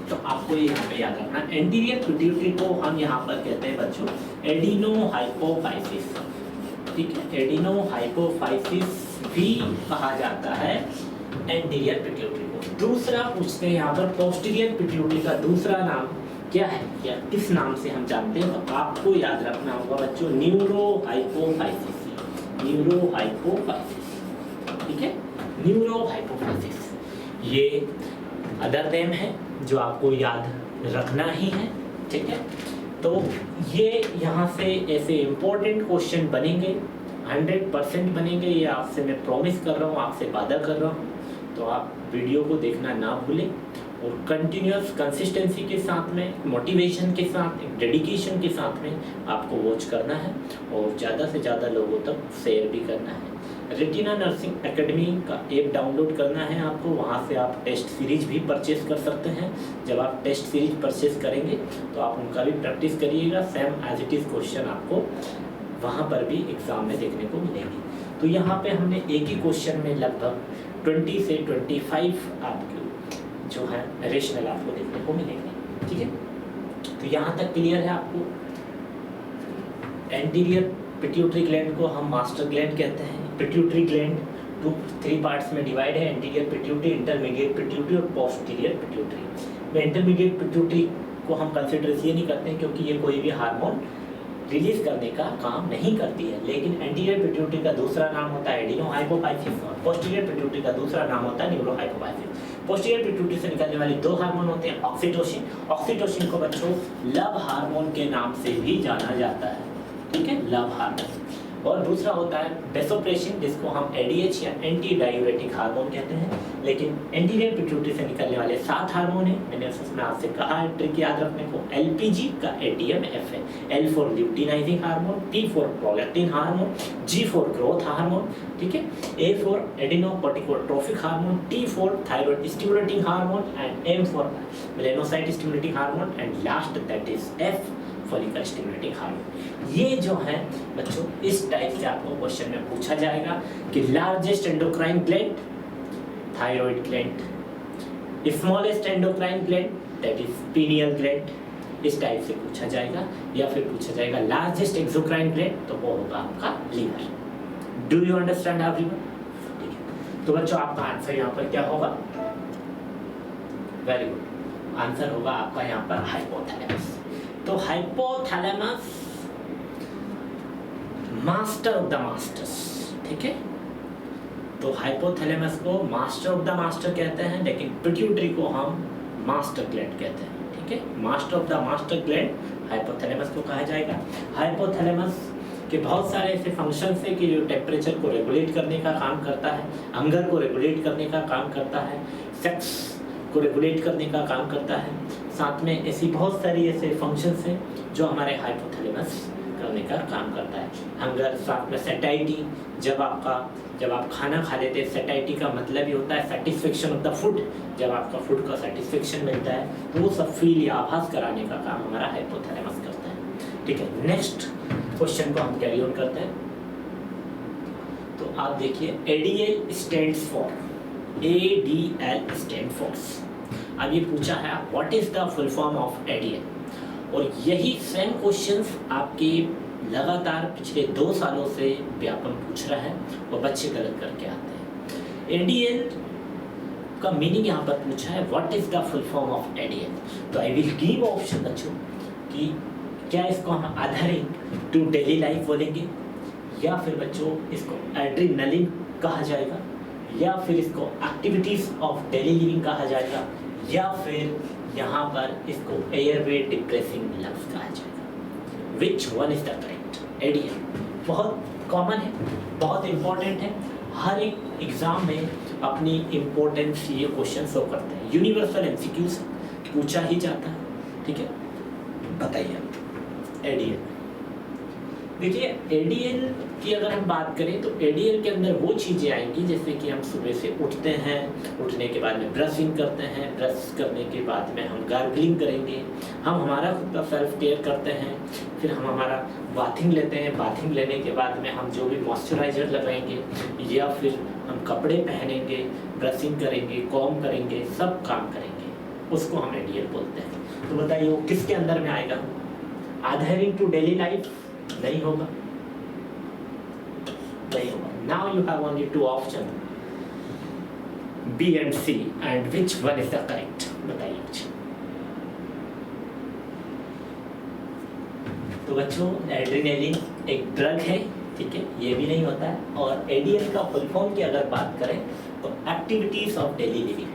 तो आपको ये यहाँ पे याद रखना, एंटीरियर पिट्यूटरी को हम यहाँ पर कहते हैं बच्चों एडिनोहाइपोफाइसिस, ठीक है? एडिनोहाइपोफाइसिस भी कहा जाता है एंटीरियर पिट्यूटरी को। दूसरा पूछते हैं यहाँ पर, पोस्टीरियर पिट्यूटरी का दूसरा नाम क्या है, या किस नाम से हम जानते हैं? तो आपको याद रखना होगा बच्चों न्यूरोहाइपोफाइसिस, न्यूरोहाइपोफाइसिस, ठीक है? न्यूरोहाइपोफाइसिस ये अदर नेम है जो आपको याद रखना ही है, ठीक है? तो ये यहाँ से ऐसे इम्पोर्टेंट क्वेश्चन बनेंगे, 100% बनेंगे, ये आपसे मैं प्रॉमिस कर रहा हूँ, आपसे वादा कर रहा हूँ। तो आप वीडियो को देखना ना भूलें, और कंटिन्यूस कंसिस्टेंसी के साथ में, मोटिवेशन के साथ, एक डेडिकेशन के साथ में आपको वॉच करना है, और ज़्यादा से ज़्यादा लोगों तक शेयर भी करना है। रेटिना नर्सिंग एकेडमी का ऐप डाउनलोड करना है आपको, वहाँ से आप टेस्ट सीरीज भी परचेस कर सकते हैं। जब आप टेस्ट सीरीज परचेस करेंगे तो आप उनका भी प्रैक्टिस करिएगा, same as it is question आपको वहाँ पर भी एग्ज़ाम में देखने को मिलेंगे। तो यहाँ पे हमने एक ही क्वेश्चन में लगभग 20 से 25 आपके जो है रेशनल आपको देखने को मिलेंगे, ठीक है? तो यहाँ तक क्लियर है आपको? एंटीरियर पिट्यूटरी ग्लैंड को हम मास्टर ग्लैंड कहते हैं। पिट्यूटरी ग्लैंड 3 पार्ट्स में डिवाइड है, एंटीरियर पिट्यूटरी, इंटरमीडिएट पिट्यूटरी और पोस्टीरियर पिट्यूटरी। में इंटरमीडिएट पिट्यूटरी को हम कंसिडर इसलिए नहीं करते हैं क्योंकि ये कोई भी हार्मोन रिलीज करने का काम नहीं करती है, लेकिन एंटीरियर पिट्यूटरी का दूसरा नाम होता है एडिनोहाइपोफाइसिस, और पोस्टीरियर पिट्यूटरी का दूसरा नाम होता है न्यूरोहाइपोफाइसिस। पोस्टीरियर पिट्यूटरी से निकलने वाले 2 हार्मोन होते हैं, ऑक्सीटोसिन, ऑक्सीटोसिन को बच्चों लव हार्मोन के नाम से भी जाना जाता है, ठीक है? Love hormone. और दूसरा होता है वेसोप्रेसिन, जिसको हम एडीएच या एंटी डायूरेटिक हार्मोन कहते हैं। लेकिन एंटीरियर पिट्यूटरी से निकलने वाले 7 हार्मोन हैं, मैंने उसमें आपसे कहा है ट्रिक याद रखने को। एलपीजी का एटीएम एफ है, L4 luteinizing hormone, P4 prolactin hormone, G4 growth hormone, ठीक है? A4 adrenocorticotropic hormone, T4 thyroid stimulating hormone, and M4 melanocyte stimulating hormone, and last that is F follicle stimulating hormone. ये जो है बच्चों इस type से आपको क्वेश्चन में पूछा जाएगा कि largest endocrine gland thyroid gland, smallest endocrine gland that is pineal gland, इस टाइप से पूछा जाएगा। या फिर पूछा जाएगा लार्जेस्ट एक्सोक्राइन ग्लैंड, तो वो होगा आपका liver. Do you understand everyone? ठीक है, तो बच्चों आपका आंसर यहाँ पर क्या होगा? वेरी गुड, आंसर होगा आपका यहाँ पर हाइपोथैलेमस। तो hypothalamus master of the masters, ठीक है। तो हाइपोथैलेमस को मास्टर ऑफ द मास्टर कहते हैं, लेकिन पिट्यूटरी को हम मास्टर ग्लैंड कहते हैं, ठीक है। Master of the master gland hypothalamus को कहा जाएगा। हाइपोथैलेमस के बहुत सारे ऐसे फंक्शंस है कि जो टेम्परेचर को रेगुलेट करने का काम करता है, हंगर को रेगुलेट करने का काम करता है, सेक्स को रेगुलेट करने का काम करता है। साथ में ऐसी बहुत सारी ऐसे फंक्शंस हैं जो हमारे हाइपोथैलेमस करने का काम करता है। हंगर, साथ में सैटिस्फैक्टी, जब आप खाना खा लेते हैं, सैटिस्फैक्टी का मतलब ही होता है सेटिस्फेक्शन ऑफ द फूड। जब आपका फूड का सेटिस्फेक्शन मिलता है तो वो सब फील या आभास कराने का काम हमारा हाइपोथैलेमस करता है, ठीक है। नेक्स्ट क्वेश्चन को हम कैरी ऑन करते हैं। तो आप देखिए, ADL stands for, ADL stand for. अब ये पूछा है what is the full form of ADL, और यही सेम क्वेश्चंस आपके लगातार पिछले 2 सालों से व्यापम पूछ रहा है और बच्चे गलत करके आते हैं। ADL का मीनिंग यहाँ पर पूछा है what is the full form of ADL। तो आई विल गिव ऑप्शन बच्चों कि क्या इसको हम अधरिंग टू डेली लाइफ बोलेंगे, या फिर बच्चों इसको एड्रेनलिन कहा जाएगा, या फिर इसको एक्टिविटीज ऑफ डेली लिविंग कहा जाएगा, या फिर यहाँ पर इसको एयरवे डिप्रेसिंग लंग्स कहा जाएगा। विच one is the correct? ADL बहुत कॉमन है, बहुत इंपॉर्टेंट है, हर एक एग्जाम में अपनी इम्पोर्टेंस ये क्वेश्चन शो करते हैं। यूनिवर्सल MCQ से पूछा ही जाता है, ठीक है। बताइए ADL, देखिए ADL की अगर हम बात करें तो ADL के अंदर वो चीज़ें आएंगी जैसे कि हम सुबह से उठते हैं, उठने के बाद में ब्रशिंग करते हैं, ब्रश करने के बाद में हम गार्गलिंग करेंगे, हम हमारा खुद का सेल्फ केयर करते हैं, फिर हम हमारा बाथिंग लेते हैं, बाथिंग लेने के बाद में हम जो भी मॉइस्चराइजर लगाएंगे या फिर हम कपड़े पहनेंगे, ब्रशिंग करेंगे, कॉम करेंगे, सब काम करेंगे, उसको हम ADL बोलते हैं। तो बताइए वो किसके अंदर में आएगा? adhering to daily life नहीं होगा, नहीं होगा। Now you have only 2 options, B and C, and which one is the correct? बताइए मुझे। तो बच्चों एड्रेनलिन एक ड्रग है, ठीक है, ये भी नहीं होता है। और ADL का फुल फॉर्म की अगर बात करें तो एक्टिविटीज ऑफ डेली लिविंग,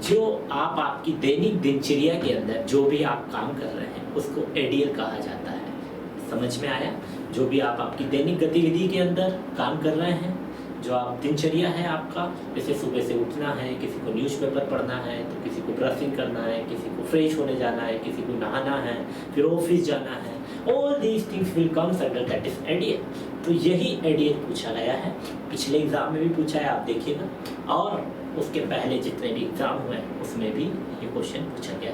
जो आप आपकी दैनिक दिनचर्या के अंदर जो भी आप काम कर रहे हैं उसको ADL कहा जाता है। समझ में आया? जो भी आप आपकी दैनिक गतिविधि के अंदर काम कर रहे हैं, जो आप दिनचर्या है आपका, जैसे सुबह से उठना है, किसी को न्यूज़पेपर पढ़ना है, तो किसी को ब्रशिंग करना है, किसी को फ्रेश होने जाना है, किसी को नहाना है, फिर ऑफिस जाना है, all these things will comes under that is ADL। तो यही ADL पूछा गया है, पिछले एग्जाम में भी पूछा है, आप देखिएगा, और उसके पहले जितने भी एग्जाम हुए उसमें भी ये क्वेश्चन पूछा गया।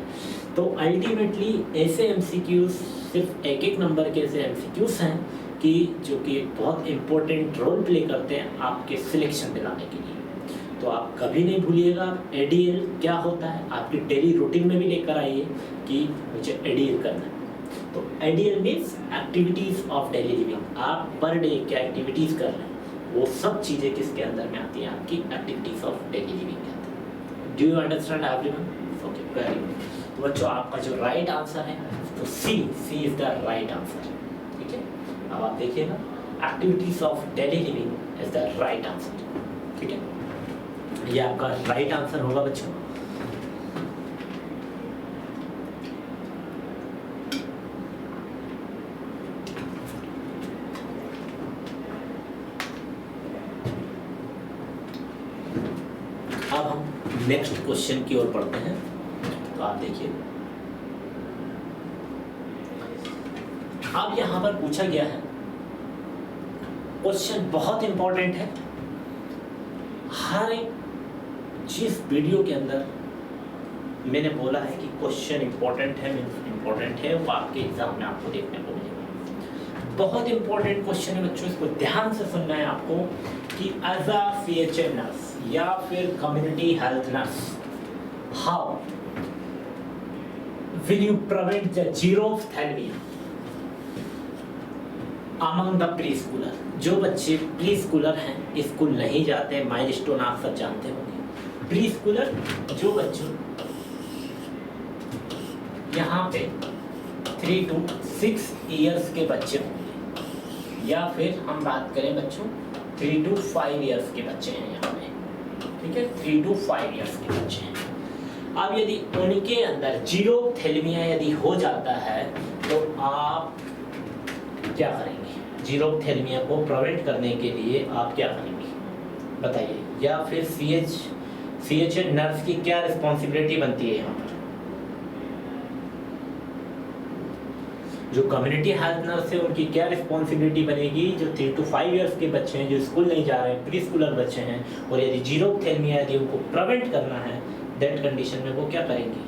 तो अल्टीमेटली ऐसे MCQs सिर्फ एक नंबर के ऐसे MCQs हैं कि जो कि बहुत इम्पोर्टेंट रोल प्ले करते हैं आपके सिलेक्शन दिलाने के लिए। तो आप कभी नहीं भूलिएगा ADL क्या होता है, आपकी डेली रूटीन में भी लेकर आइए कि मुझे ADL करना है। तो ADL means activities of daily living, आप पर डे क्या एक्टिविटीज कर रहे हैं वो सब चीज़ें किसके अंदर में आती हैं? आपकी एक्टिविटीज ऑफ डेली लिविंग के अंदर। Do you understand everyone? Okay, very good. तो बच्चों आपका जो राइट आंसर है तो सी इज द राइट आंसर, ठीक है। अब आप देखिएगा activities of daily living is the right answer, ठीक है। ये आपका राइट आंसर होगा बच्चों। अब हम नेक्स्ट क्वेश्चन की ओर पढ़ते हैं। तो आप देखिए, अब यहां पर पूछा गया है क्वेश्चन बहुत इंपॉर्टेंट है। हर एक जिस वीडियो के अंदर मैंने बोला है कि क्वेश्चन इंपॉर्टेंट है वो आपके एग्जाम में आपको देखने को मिलेगा। बहुत इंपॉर्टेंट क्वेश्चन है बच्चों, इसको ध्यान से सुनना है आपको कि एज अ CHM नर्स या फिर community health nurse, how will you prevent the xerophthalmia? Among the preschooler, जो बच्चे प्री स्कूलर हैं, स्कूल नहीं जाते, माइलस्टोन आप सब जानते होंगे। प्री स्कूलर जो बच्चों यहाँ पे 3 to 6 इयर्स के बच्चे होंगे, या फिर हम बात करें बच्चों 3 to 5 इयर्स के बच्चे हैं यहाँ पे, ठीक है, 3 to 5 इयर्स के बच्चे हैं। अब यदि उनके अंदर जीरोथैलेमिया यदि हो जाता है तो आप क्या करेंगे? जीरोथैलेमिया को प्रिवेंट करने के लिए आप क्या करेंगे बताइए? या फिर CH नर्स की क्या रिस्पॉन्सिबिलिटी बनती है यहाँ पर? जो कम्युनिटी हेल्थ नर्स है उनकी क्या रिस्पॉन्सिबिलिटी बनेगी? जो 3 to 5 इयर्स के बच्चे हैं, जो स्कूल नहीं जा रहे हैं, प्री स्कूलर बच्चे हैं, और यदि जीरोथैलेमिया यदि उनको प्रिवेंट करना है दैट कंडीशन में वो क्या करेंगे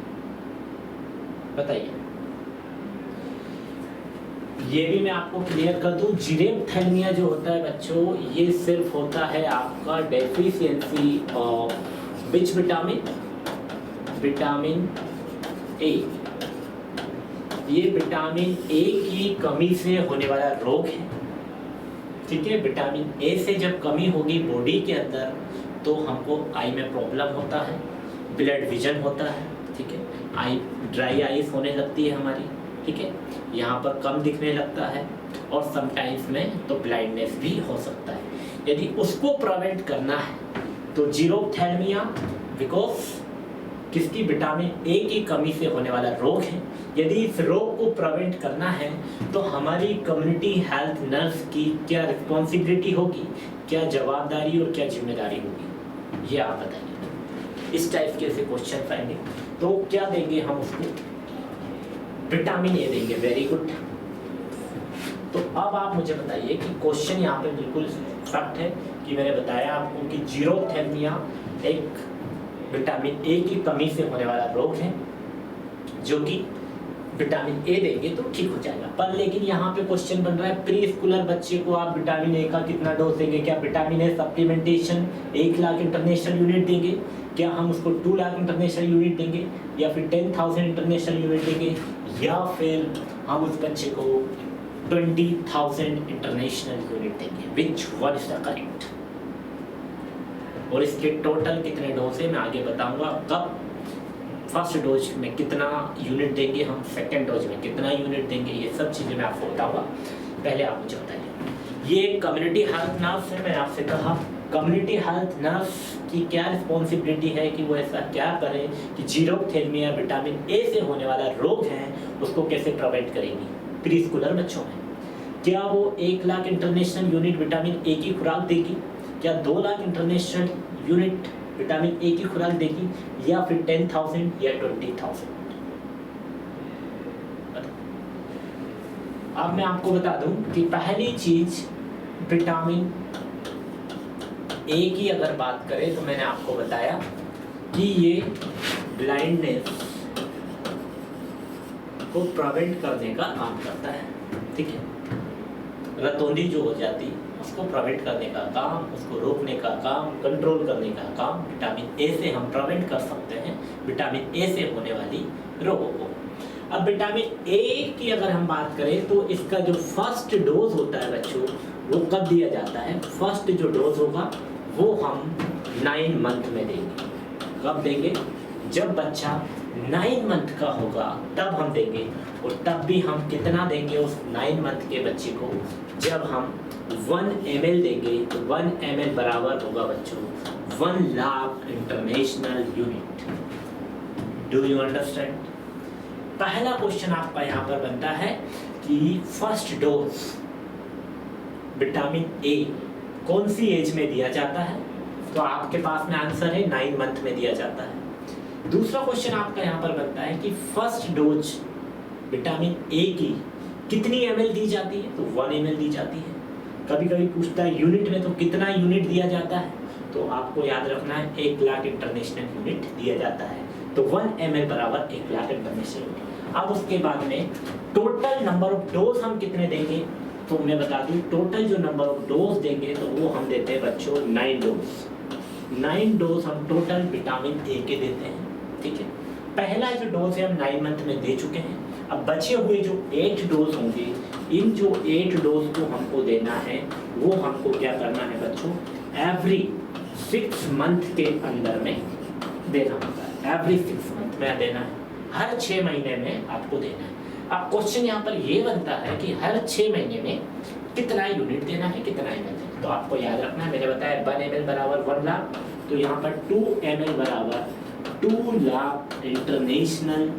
बताइए? ये भी मैं आपको क्लियर कर दूं, जीरोथैलेमिया जो होता है बच्चों, ये सिर्फ होता है आपका deficiency of which vitamin? Vitamin A. ये विटामिन ए की कमी से होने वाला रोग है, ठीक है। विटामिन ए से जब कमी होगी बॉडी के अंदर तो हमको आई में प्रॉब्लम होता है, ब्लड विजन होता है, ठीक है, आई ड्राई आइज होने लगती है हमारी, ठीक है, यहाँ पर कम दिखने लगता है, और समटाइम्स में तो ब्लाइंडनेस भी हो सकता है। यदि उसको प्रिवेंट करना है तो जीरोथैलेमिया बिकॉज किसकी? विटामिन ए की कमी से होने वाला रोग है। यदि इस रोग को प्रिवेंट करना है तो हमारी कम्युनिटी हेल्थ नर्स की क्या रिस्पॉन्सिबिलिटी होगी, क्या जवाबदारी और क्या जिम्मेदारी होगी, ये आप बताइए। इस टाइप के ऐसे क्वेश्चन आएंगे तो क्या देंगे हम उसको? विटामिन ए देंगे। Very good. तो अब आप मुझे बताइए कि क्वेश्चन यहाँ पे बिल्कुल फैक्ट है कि मैंने बताया आपको कि जीरोथैलेमिया एक विटामिन ए की कमी से होने वाला रोग है, जो कि विटामिन ए देंगे तो ठीक हो जाएगा। पर लेकिन यहाँ पे क्वेश्चन बन रहा है प्री स्कूलर बच्चे को आप विटामिन ए का कितना डोज देंगे? क्या vitamin A supplementation 1 lakh international unit देंगे? क्या हम उसको 2 लाख इंटरनेशनल यूनिट देंगे, या फिर 10,000 इंटरनेशनल यूनिट देंगे, या फिर हम उस बच्चे को 20,000 इंटरनेशनल यूनिट देंगे? विच वन इज द करेक्ट? और इसके टोटल कितने डोज है मैं आगे बताऊंगा। कब फर्स्ट डोज में कितना यूनिट देंगे हम, सेकेंड डोज में कितना यूनिट देंगे, ये सब चीज़ें मैं आपको बताऊंगा। पहले आप मुझे बताइए, ये कम्युनिटी हेल्थ नर्स है, मैंने आपसे कहा कम्युनिटी हेल्थ नर्स की क्या रिस्पॉन्सिबिलिटी है कि वो ऐसा क्या करें कि जीरोथैलेमिया विटामिन ए से होने वाला रोग है उसको कैसे प्रिवेंट करेंगी प्री स्कूलर बच्चों में? क्या वो 1 lakh international unit vitamin A की खुराक देगी, क्या 2 lakh international unit vitamin A की खुराक देगी, या फिर 10,000 या 20,000? अब मैं आपको बता दूं कि पहली चीज विटामिन ए की अगर बात करें तो मैंने आपको बताया कि ये ब्लाइंडनेस को प्रिवेंट करने का काम करता है, ठीक है। रतौंधी जो हो जाती उसको प्रिवेंट करने का काम, उसको रोकने का काम, कंट्रोल करने का काम विटामिन ए से हम प्रिवेंट कर सकते हैं, विटामिन ए से होने वाली रोगों को। अब विटामिन ए की अगर हम बात करें तो इसका जो फर्स्ट डोज होता है बच्चों वो कब दिया जाता है? फर्स्ट जो डोज होगा वो हम 9 मंथ में देंगे। कब देंगे? जब बच्चा 9 मंथ का होगा तब हम देंगे, और तब भी हम कितना देंगे उस 9 मंथ के बच्चे को? जब हम 1 ml देंगे तो 1 ml बराबर होगा बच्चों 1 lakh international unit. Do you understand? पहला क्वेश्चन आपका यहाँ पर बनता है कि फर्स्ट डोज विटामिन ए कौन सी एज में दिया जाता है? तो आपके पास में आंसर है 9 मंथ में दिया जाता है। दूसरा क्वेश्चन आपका यहाँ पर बनता है कि फर्स्ट डोज विटामिन ए की कितनी ml दी जाती है? तो 1 ml दी जाती है। कभी कभी पूछता है यूनिट में, तो कितना यूनिट दिया जाता है? तो आपको याद रखना है 1 लाख इंटरनेशनल यूनिट दिया जाता है। तो 1 ml बराबर 1 लाख इंटरनेशनल यूनिट। अब उसके बाद में टोटल नंबर ऑफ डोज हम कितने देंगे? तो मैं बता दूं टोटल जो नंबर ऑफ डोज देंगे तो वो हम देते हैं बच्चों 9 डोज। 9 डोज हम टोटल विटामिन ए के देते हैं, ठीक है। पहला जो डोज है हम 9 मंथ में दे चुके हैं। अब बचे हुए जो 8 डोज होंगे इन जो 8 डोज को हमको देना है वो हमको क्या करना है बच्चों, एवरी 6 मंथ के अंदर में देना होता है। एवरी 6 मंथ में देना है, हर 6 महीने में आपको देना है। अब क्वेश्चन यहाँ पर ये बनता है कि हर 6 महीने में कितना यूनिट देना है, कितना ml। तो आपको याद रखना है, मैंने बताया 1 ml बराबर 1 लाख, तो यहाँ पर 2 ml बराबर 2 लाख इंटरनेशनल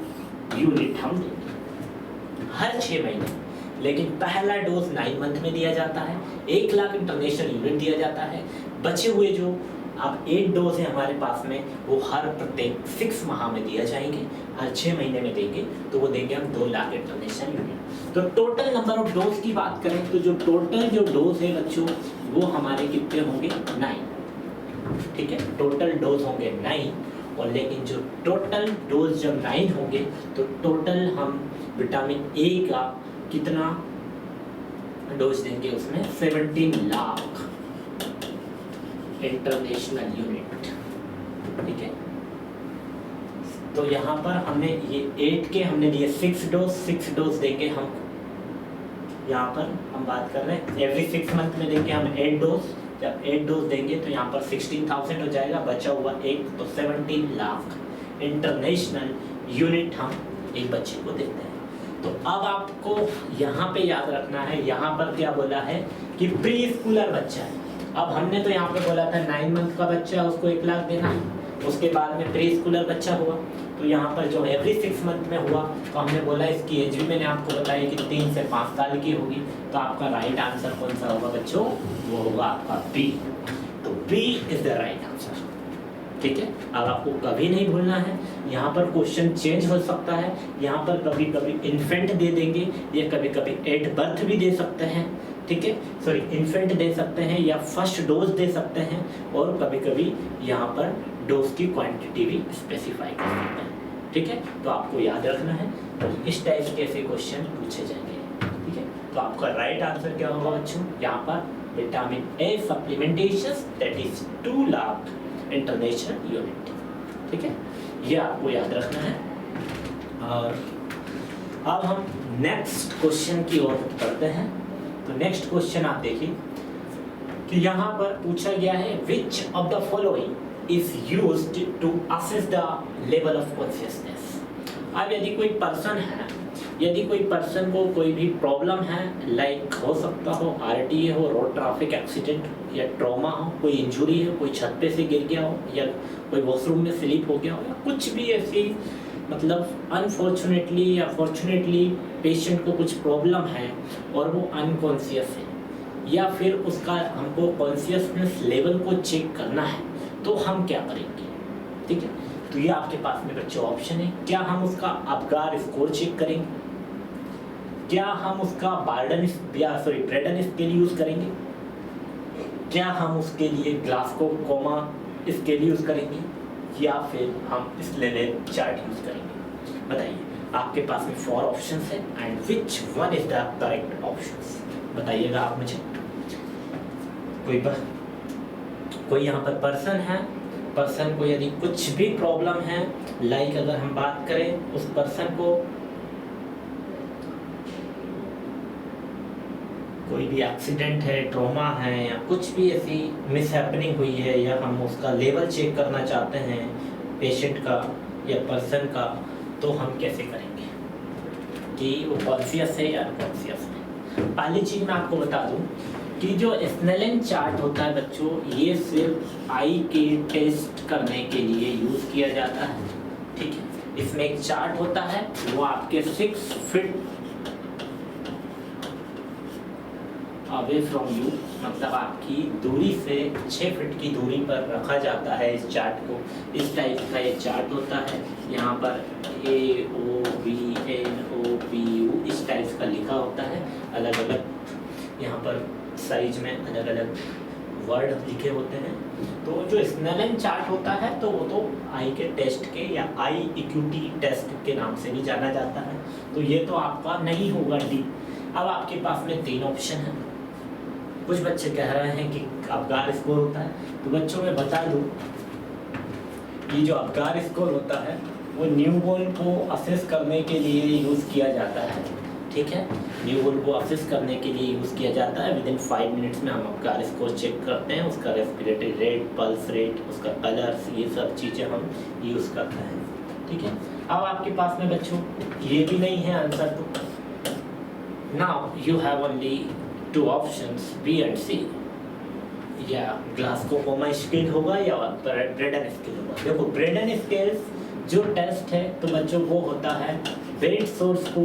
यूनिट हम देंगे हर 6 महीने। लेकिन पहला डोज 9 मंथ में दिया जाता है, 1 लाख इंटरनेशनल यूनिट दिया जाता है। बचे हुए जो अब 8 डोज है हमारे पास में, वो हर प्रत्येक 6 माह में दिया जाएंगे, हर 6 महीने में देंगे, तो वो देंगे हम 2 लाख इंटरनेशनल यूनिट। तो टोटल नंबर ऑफ डोज की बात करें तो जो टोटल जो डोज है बच्चों वो हमारे कितने होंगे, 9। ठीक है, टोटल डोज होंगे 9, और लेकिन जो टोटल डोज जब 9 होंगे तो टोटल हम विटामिन ए का कितना डोज देंगे, उसमें 17 लाख इंटरनेशनल यूनिट। ठीक है, तो यहाँ पर हमने ये 8 के हमने दिए 6 डोज देंगे हम। यहाँ पर हम बात कर रहे हैं एवरी 6 मंथ में देंगे हम 8 डोज। जब 8 डोज देंगे तो यहाँ पर 16,000 हो जाएगा, बचा हुआ एक तो 17 लाख इंटरनेशनल यूनिट हम एक बच्चे को देते हैं। तो अब आपको यहाँ पे याद रखना है, यहाँ पर क्या बोला है कि प्री स्कूलर बच्चा है। अब हमने तो यहाँ पे बोला था 9 मंथ का बच्चा उसको 1 लाख देना है, उसके बाद में प्री स्कूलर बच्चा हुआ, तो यहाँ पर जो एवरी 6 मंथ में हुआ तो हमने बोला इसकी एज भी मैंने आपको बताया कि 3 से 5 साल की होगी। तो आपका राइट आंसर कौन सा होगा बच्चों, वो होगा आपका बी। तो B is the right answer. ठीक है, अब आपको कभी नहीं भूलना है, यहाँ पर क्वेश्चन चेंज हो सकता है, यहाँ पर कभी कभी इन्फेंट दे देंगे या कभी कभी एट बर्थ भी दे सकते हैं। ठीक है, सॉरी इन्फेंट दे सकते हैं या फर्स्ट डोज दे सकते हैं, और कभी कभी यहाँ पर डोज की क्वांटिटी भी स्पेसिफाई कर सकते हैं। ठीक है, तो आपको याद रखना है, तो इस टाइप के ऐसे क्वेश्चन पूछे जाएंगे। ठीक है, तो आपका राइट आंसर क्या होगा बच्चों, यहाँ पर vitamin A supplementation that is 2 lakh international unit. ठीक है, ये आपको याद रखना है। और अब हम नेक्स्ट क्वेश्चन की ओर बढ़ते हैं। तो नेक्स्ट क्वेश्चन आप देखिए कि यहाँ पर पूछा गया है which of the following is used to assess the level of consciousness. अब यदि कोई पर्सन है, यदि कोई पर्सन को कोई भी प्रॉब्लम है, लाइक हो सकता हो RTA हो, रोड ट्रैफिक एक्सीडेंट, या ट्रॉमा हो, कोई इंजरी हो, कोई छत पे से गिर गया हो, या कोई वॉशरूम में स्लिप हो गया हो, या कुछ भी ऐसी मतलब अनफॉर्चुनेटली या फॉर्चुनेटली पेशेंट को कुछ प्रॉब्लम है और वो अनकॉन्शियस है, या फिर उसका हमको कॉन्शियसनेस लेवल को चेक करना है, तो हम क्या करेंगे। ठीक है, तो ये आपके पास में बच्चों ऑप्शन है। क्या हम उसका अबगार स्कोर चेक करेंगे, क्या हम उसका ब्रेडन स्केल यूज करेंगे, क्या हम उसके लिए ग्लासको कोमा स्केल यूज करेंगे, या फिर हम स्लेनेल चार्ट यूज करेंगे। बताइए, आपके पास में 4 ऑप्शंस है and which one is the correct options, बताइएगा आप मुझे। कोई यहाँ पर पर्सन है, पर्सन को यदि कुछ भी प्रॉब्लम है, लाइक अगर हम बात करें उस पर्सन को कोई भी एक्सीडेंट है, ट्रॉमा है, या कुछ भी ऐसी मिसहैपनिंग हुई है, या हम उसका लेवल चेक करना चाहते हैं पेशेंट का या पर्सन का, तो हम कैसे करेंगे कि वो कॉन्शियस है या अनकॉन्शियस है। पहली चीज़ मैं आपको बता दूं कि जो स्नेलन चार्ट होता है बच्चों, ये सिर्फ आई के टेस्ट करने के लिए यूज़ किया जाता है। ठीक है, इसमें एक चार्ट होता है, वो आपके 6 फीट अवे फ्रॉम यू, मतलब आपकी दूरी से 6 फीट की दूरी पर रखा जाता है इस चार्ट को। इस टाइप का ये चार्ट होता है, यहाँ पर AOBNOPU इस टाइप का लिखा होता है, अलग अलग यहाँ पर साइज में अलग अलग वर्ड लिखे होते हैं। तो जो स्नेलन चार्ट होता है तो वो तो आई के टेस्ट के या आई इक्विटी टेस्ट के नाम से भी जाना जाता है, तो ये तो आपका नहीं होगा डी। अब आपके पास में 3 ऑप्शन है। कुछ बच्चे कह रहे हैं कि अबगार स्कोर होता है, तो बच्चों में बता दूं कि जो अबगार स्कोर होता है वो न्यूबॉर्न को असेस करने के लिए यूज़ किया जाता है। ठीक है। न्यूबॉर्न को असेस करने के लिए यूज़ किया जाता है। विदिन 5 मिनट्स में हम आपका स्कोर चेक करते हैं, उसका रेस्पिरेटरी रेट, पल्स रेट, उसका कलर्स, ये सब चीज़ें हम यूज़ करते हैं, ठीक है। अब आपके पास में बच्चों ये भी नहीं है आंसर तो now you have only 2 options B and C, या ग्लासको कोमा स्केल होगा या ब्रेडन स्केल होगा। देखो ब्रेडन स्केल जो टेस्ट है तो बच्चों वो होता है वेट सोर्स को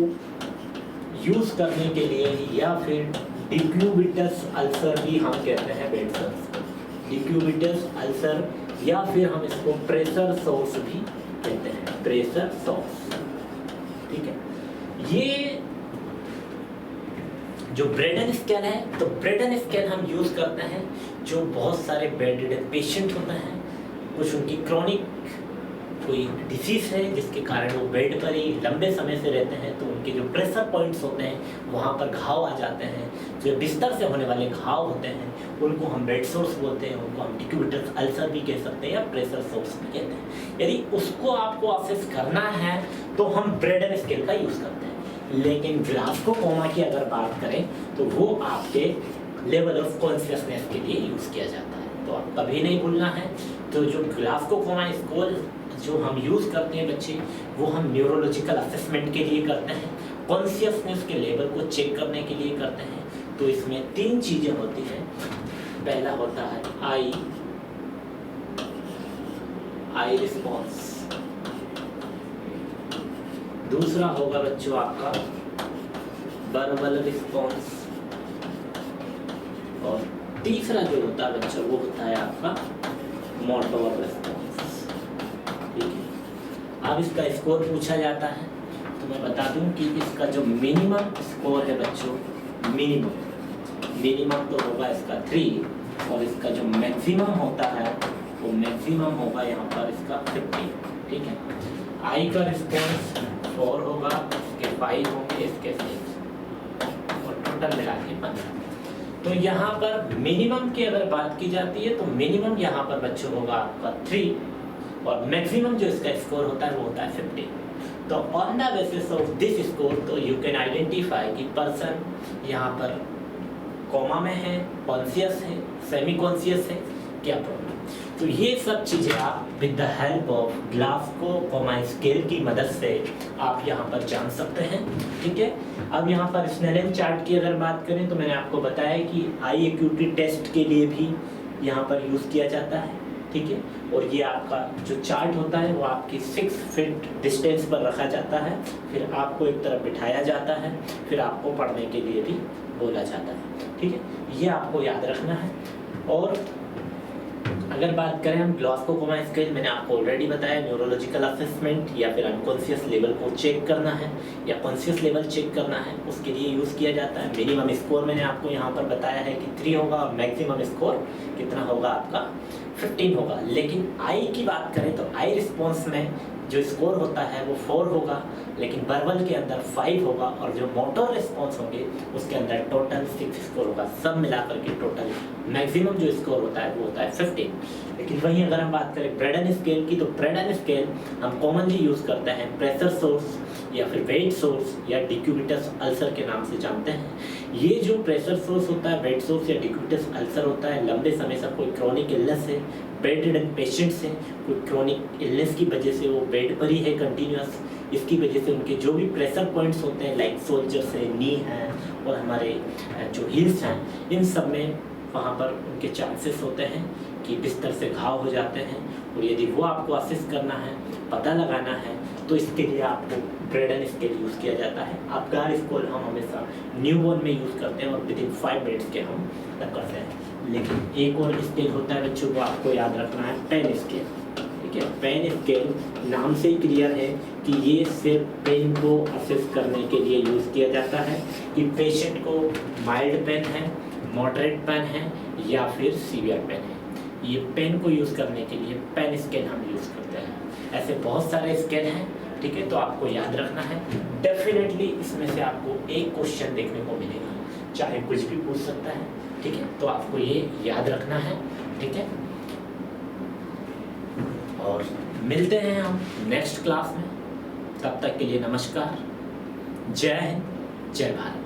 यूज़ करने के लिए, या फिर डिक्यूबिटस अल्सर भी हम कहते हैं वेट सोर्स को, डिक्यूबिटस अल्सर, या फिर हम इसको प्रेशर सोर्स भी कहते हैं, प्रेशर सोर्स, ठीक है। ये जो ब्रेडन स्केल है तो ब्रेडन स्केल हम यूज़ करते हैं जो बहुत सारे बेडरिडन पेशेंट होते हैं, कुछ उनकी क्रॉनिक कोई डिसीज़ है जिसके कारण वो बेड पर ही लंबे समय से रहते हैं, तो उनके जो प्रेशर पॉइंट्स होते हैं वहाँ पर घाव आ जाते हैं, जो बिस्तर से होने वाले घाव होते हैं उनको हम बेड सोर्स बोलते हैं, उनको हम डिक्यूबिटस अल्सर भी कह सकते हैं या प्रेशर सोर्स भी कहते हैं। यदि उसको आपको असेस करना है तो हम ब्रेडन स्केल का यूज़ करते हैं, लेकिन ग्लासको कोमा की अगर बात करें तो वो आपके लेवल ऑफ कॉन्शियसनेस के लिए यूज़ किया जाता है। तो आप कभी नहीं भूलना है, तो जो ग्लासको कोमा स्केल जो हम यूज़ करते हैं बच्चे, वो हम न्यूरोलॉजिकल असेसमेंट के लिए करते हैं, कॉन्शियसनेस के लेवल को चेक करने के लिए करते हैं। तो इसमें 3 चीज़ें होती हैं। पहला होता है आई रिस्पॉन्स, दूसरा होगा बच्चों आपका वर्बल रिस्पॉन्स, और तीसरा जो होता है बच्चों वो होता है आपका मोटोर रिस्पॉन्स, ठीक है। अब इसका स्कोर पूछा जाता है तो मैं बता दूं कि इसका जो मिनिमम स्कोर है बच्चों, मिनिमम तो होगा इसका 3, और इसका जो मैक्सिमम होता है वो मैक्सिमम होगा यहाँ पर इसका 50, ठीक है। आई का रिस्पॉन्स 4 होगा, इसके 5 होंगे, इसके 6, और टोटल मिला के 15। तो यहाँ पर मिनिमम की अगर बात की जाती है तो मिनिमम यहाँ पर बच्चों होगा आपका 3, और मैक्सिमम जो इसका स्कोर होता है वो होता है 50। तो on the basis of this score तो यू कैन आइडेंटिफाई कि पर्सन यहाँ पर कोमा में है, कॉन्शियस है, सेमी कॉन्शियस है, क्या प्रॉब्लम। तो ये सब चीज़ें आप with the help of Glasgow coma scale की मदद से आप यहाँ पर जान सकते हैं, ठीक है। अब यहाँ पर स्नेलन चार्ट की अगर बात करें तो मैंने आपको बताया कि आई एक्यूटी टेस्ट के लिए भी यहाँ पर यूज़ किया जाता है, ठीक है। और ये आपका जो चार्ट होता है वो आपकी 6 फीट डिस्टेंस पर रखा जाता है, फिर आपको एक तरफ बिठाया जाता है, फिर आपको पढ़ने के लिए भी बोला जाता है, ठीक है। ये आपको याद रखना है। और अगर बात करें हम ग्लासको कोमा स्केल, मैंने आपको ऑलरेडी बताया न्यूरोलॉजिकल असेसमेंट या फिर अनकॉन्शियस लेवल को चेक करना है या कॉन्शियस लेवल चेक करना है, उसके लिए यूज़ किया जाता है। मिनिमम स्कोर मैंने आपको यहाँ पर बताया है कि 3 होगा, और मैक्सिमम स्कोर कितना होगा आपका 15 होगा। लेकिन आई की बात करें तो आई रिस्पॉन्स में जो स्कोर होता है वो 4 होगा, लेकिन वर्बल के अंदर 5 होगा, और जो मोटर रिस्पॉन्स होंगे उसके अंदर टोटल 6 स्कोर होगा। सब मिलाकर के टोटल मैक्सिमम जो स्कोर होता है वो होता है 15। लेकिन वहीं अगर हम बात करें ब्रेडन स्केल की, तो ब्रेडन स्केल हम कॉमनली यूज़ करते हैं प्रेशर सोर्स या फिर वेट सोर्स या डिक्यूबिटस अल्सर के नाम से जानते हैं। ये जो प्रेशर सोर्स होता है, वेट सोर्स या डिक्यूबिटस अल्सर होता है, लंबे समय से कोई क्रॉनिक इलनेस है, बेडरिडन पेशेंट्स हैं, कोई क्रॉनिक इलनेस की वजह से वो बेड पर ही है कंटिन्यूस, इसकी वजह से उनके जो भी प्रेशर पॉइंट्स होते हैं लाइक शोल्डर्स है, नी है, और हमारे जो हील्स हैं, इन सब में वहाँ पर उनके चांसेस होते हैं कि बिस्तर से घाव हो जाते हैं। और यदि वो आपको असेस करना है, पता लगाना है, तो इसके लिए आपको ब्रेडन स्केल यूज़ किया जाता है। अपगार स्केल हम हमेशा न्यूबॉर्न में यूज़ करते हैं और विदिन 5 मिनट्स के हम तक करते हैं। लेकिन एक और स्केल होता है बच्चों को आपको याद रखना है, पेन स्केल, ठीक है। पेन स्केल नाम से ही क्लियर है कि ये सिर्फ पेन को असेस करने के लिए यूज़ किया जाता है कि पेशेंट को माइल्ड पेन है, मॉडरेट पेन है या फिर सीवियर पेन है। ये पेन को यूज़ करने के लिए पेन स्केल हम यूज़ करते हैं। ऐसे बहुत सारे स्केल हैं, ठीक है, तो आपको याद रखना है। डेफिनेटली इसमें से आपको एक क्वेश्चन देखने को मिलेगा, चाहे कुछ भी पूछ सकता है, ठीक है, तो आपको ये याद रखना है, ठीक है। और मिलते हैं हम नेक्स्ट क्लास में, तब तक के लिए नमस्कार, जय हिंद, जय भारत।